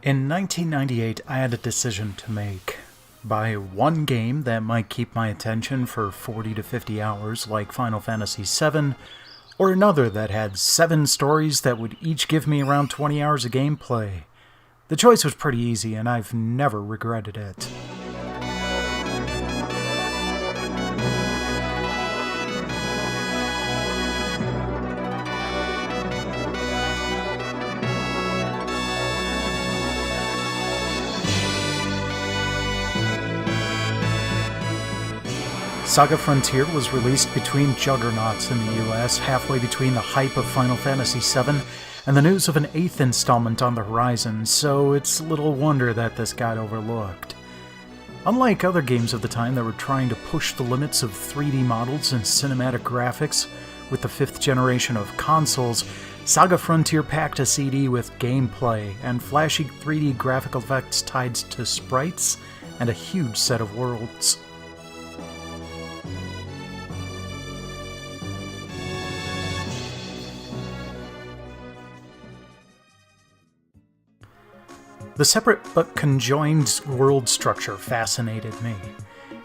In 1998, I had a decision to make. Buy one game that might keep my attention for 40 to 50 hours like Final Fantasy VII, or another that had 7 stories that would each give me around 20 hours of gameplay. The choice was pretty easy, and I've never regretted it. SaGa Frontier was released between juggernauts in the US, halfway between the hype of Final Fantasy VII and the news of an 8th installment on the horizon, so it's little wonder that this got overlooked. Unlike other games of the time that were trying to push the limits of 3D models and cinematic graphics with the 5th generation of consoles, SaGa Frontier packed a CD with gameplay and flashy 3D graphical effects tied to sprites and a huge set of worlds. The separate but conjoined world structure fascinated me,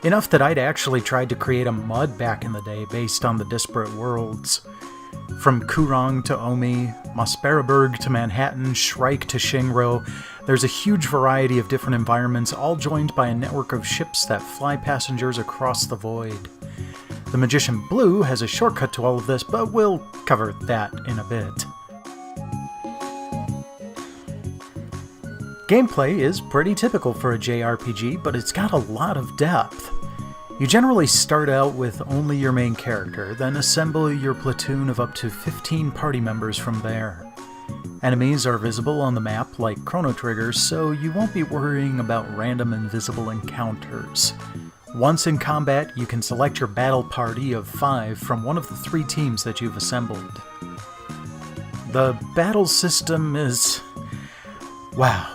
enough that I'd actually tried to create a MUD back in the day based on the disparate worlds. From Kurong to Omi, Mosparaberg to Manhattan, Shrike to Shingro, there's a huge variety of different environments, all joined by a network of ships that fly passengers across the void. The Magician Blue has a shortcut to all of this, but we'll cover that in a bit. Gameplay is pretty typical for a JRPG, but it's got a lot of depth. You generally start out with only your main character, then assemble your platoon of up to 15 party members from there. Enemies are visible on the map like chrono triggers, so you won't be worrying about random invisible encounters. Once in combat, you can select your battle party of 5 from one of the 3 teams that you've assembled. The battle system is... wow.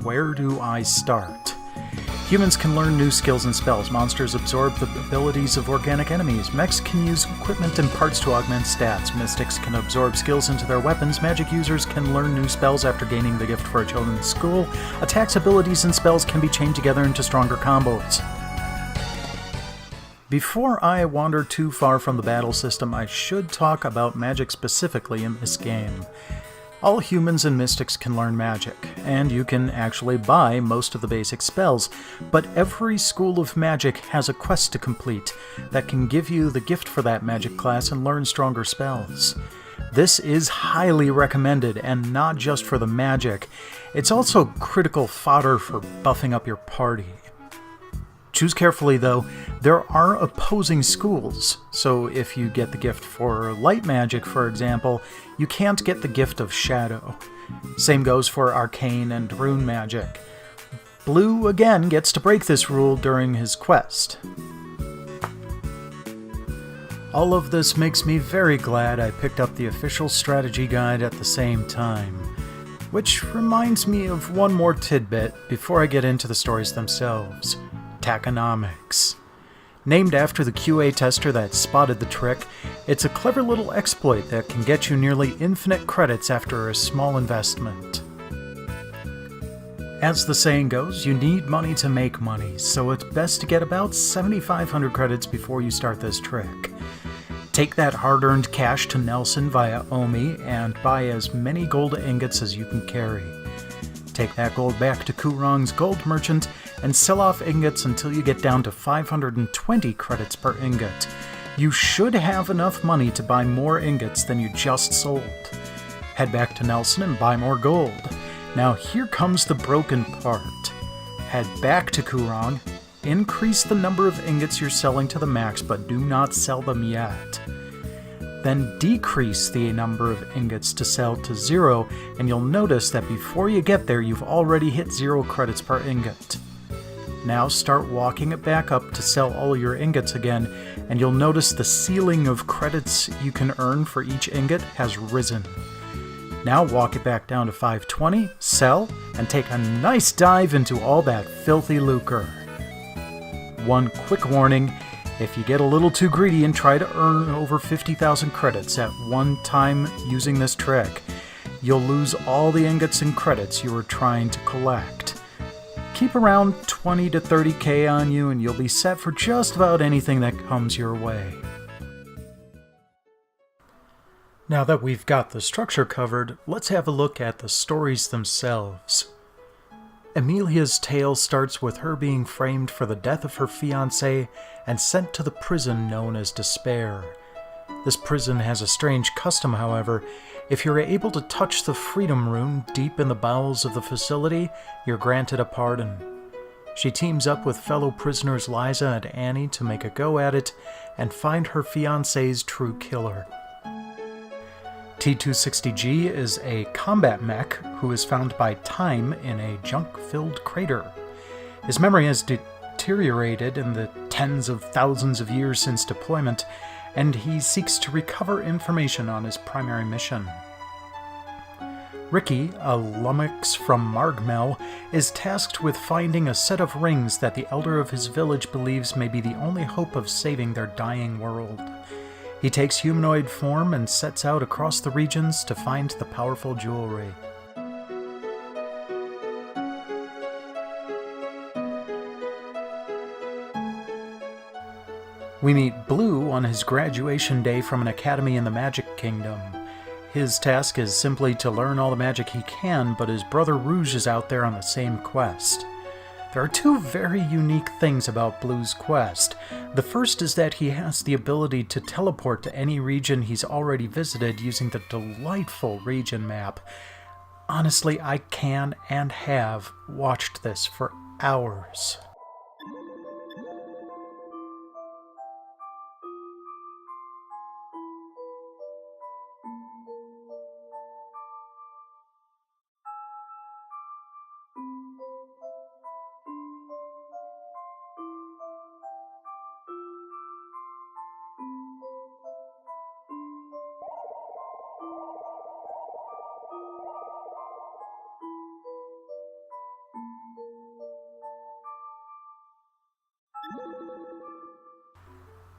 Where do I start? Humans can learn new skills and spells. Monsters absorb the abilities of organic enemies. Mechs can use equipment and parts to augment stats. Mystics can absorb skills into their weapons. Magic users can learn new spells after gaining the gift for a chosen school. Attacks, abilities, and spells can be chained together into stronger combos. Before I wander too far from the battle system, I should talk about magic specifically in this game. All humans and mystics can learn magic, and you can actually buy most of the basic spells, but every school of magic has a quest to complete that can give you the gift for that magic class and learn stronger spells. This is highly recommended, and not just for the magic, it's also critical fodder for buffing up your party. Choose carefully though, there are opposing schools, so if you get the gift for light magic, for example, you can't get the gift of shadow. Same goes for arcane and rune magic. Blue again gets to break this rule during his quest. All of this makes me very glad I picked up the official strategy guide at the same time. Which reminds me of one more tidbit before I get into the stories themselves. Taconomics. Named after the QA tester that spotted the trick, it's a clever little exploit that can get you nearly infinite credits after a small investment. As the saying goes, you need money to make money, so it's best to get about 7,500 credits before you start this trick. Take that hard-earned cash to Nelson via Omi and buy as many gold ingots as you can carry. Take that gold back to Kurong's gold merchant and sell off ingots until you get down to 520 credits per ingot. You should have enough money to buy more ingots than you just sold. Head back to Nelson and buy more gold. Now here comes the broken part. Head back to Kurong, increase the number of ingots you're selling to the max, but do not sell them yet. Then decrease the number of ingots to sell to 0, and you'll notice that before you get there, you've already hit 0 credits per ingot. Now start walking it back up to sell all your ingots again, and you'll notice the ceiling of credits you can earn for each ingot has risen. Now walk it back down to 520, sell, and take a nice dive into all that filthy lucre. One quick warning, if you get a little too greedy and try to earn over 50,000 credits at one time using this trick, you'll lose all the ingots and credits you were trying to collect. Keep around 20 to 30k on you and you'll be set for just about anything that comes your way. Now that we've got the structure covered, let's have a look at the stories themselves. Emilia's tale starts with her being framed for the death of her fiancé and sent to the prison known as Despair. This prison has a strange custom, however. If you're able to touch the Freedom Rune deep in the bowels of the facility, you're granted a pardon. She teams up with fellow prisoners Liza and Annie to make a go at it and find her fiancé's true killer. T-260G is a combat mech who is found by time in a junk-filled crater. His memory has deteriorated in the tens of thousands of years since deployment, and he seeks to recover information on his primary mission. Ricky, a lummox from Margmel, is tasked with finding a set of rings that the elder of his village believes may be the only hope of saving their dying world. He takes humanoid form and sets out across the regions to find the powerful jewelry. We meet Blue on his graduation day from an academy in the Magic Kingdom. His task is simply to learn all the magic he can, but his brother Rouge is out there on the same quest. There are two very unique things about Blue's quest. The first is that he has the ability to teleport to any region he's already visited using the delightful region map. Honestly, I can and have watched this for hours.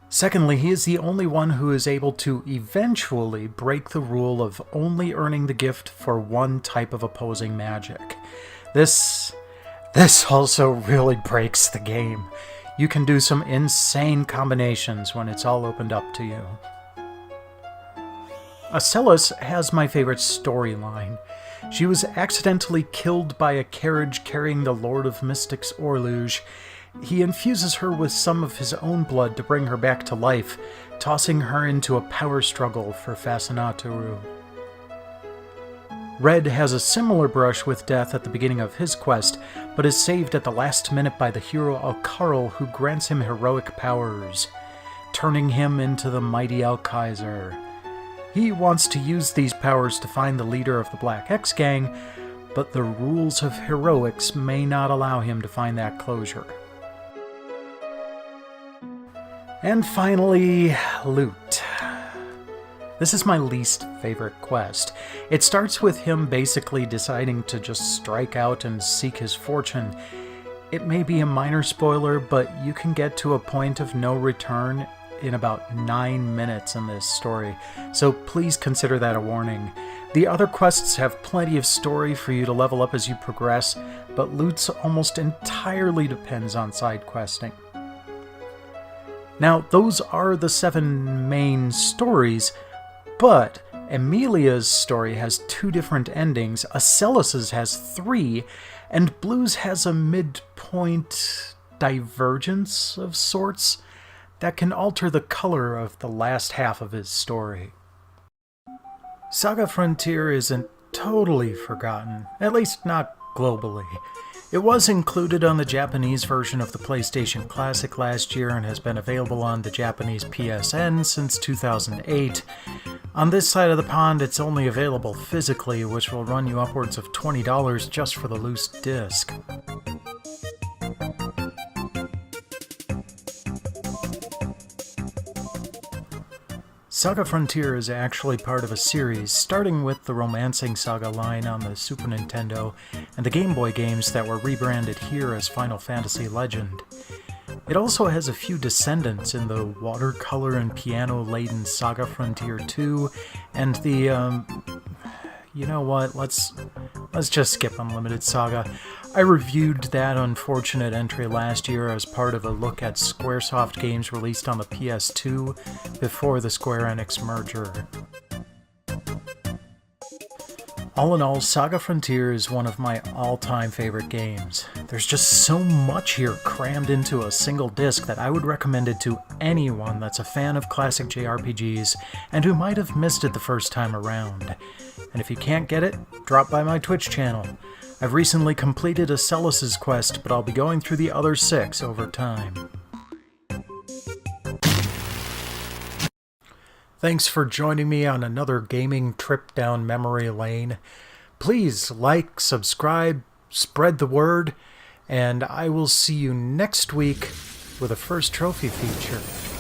Secondly, he is the only one who is able to eventually break the rule of only earning the gift for one type of opposing magic. This also really breaks the game. You can do some insane combinations when it's all opened up to you. Acellus has my favorite storyline. She was accidentally killed by a carriage carrying the Lord of Mystics Orluge. He infuses her with some of his own blood to bring her back to life, tossing her into a power struggle for Fascinatoru. Red has a similar brush with death at the beginning of his quest, but is saved at the last minute by the hero Alcarl, who grants him heroic powers, turning him into the mighty Alkaiser. He wants to use these powers to find the leader of the Black X Gang, but the rules of heroics may not allow him to find that closure. And finally, Loot. This is my least favorite quest. It starts with him basically deciding to just strike out and seek his fortune. It may be a minor spoiler, but you can get to a point of no return in about 9 minutes in this story, so please consider that a warning. The other quests have plenty of story for you to level up as you progress, but Loot's almost entirely depends on side questing. Now, those are the 7 main stories, but Emilia's story has 2 different endings, Acellus's has 3, and Blue's has a midpoint divergence of sorts that can alter the color of the last half of his story. SaGa Frontier isn't totally forgotten, at least not globally. It was included on the Japanese version of the PlayStation Classic last year and has been available on the Japanese PSN since 2008. On this side of the pond, it's only available physically, which will run you upwards of $20 just for the loose disc. SaGa Frontier is actually part of a series, starting with the Romancing Saga line on the Super Nintendo and the Game Boy games that were rebranded here as Final Fantasy Legend. It also has a few descendants in the watercolor and piano-laden SaGa Frontier 2 and the, you know what, let's just skip Unlimited Saga. I reviewed that unfortunate entry last year as part of a look at Squaresoft games released on the PS2 before the Square Enix merger. All in all, SaGa Frontier is one of my all-time favorite games. There's just so much here crammed into a single disc that I would recommend it to anyone that's a fan of classic JRPGs and who might have missed it the first time around. And if you can't get it, drop by my Twitch channel. I've recently completed a Celis's quest, but I'll be going through the other 6 over time. Thanks for joining me on another gaming trip down memory lane. Please like, subscribe, spread the word, and I will see you next week with a first trophy feature.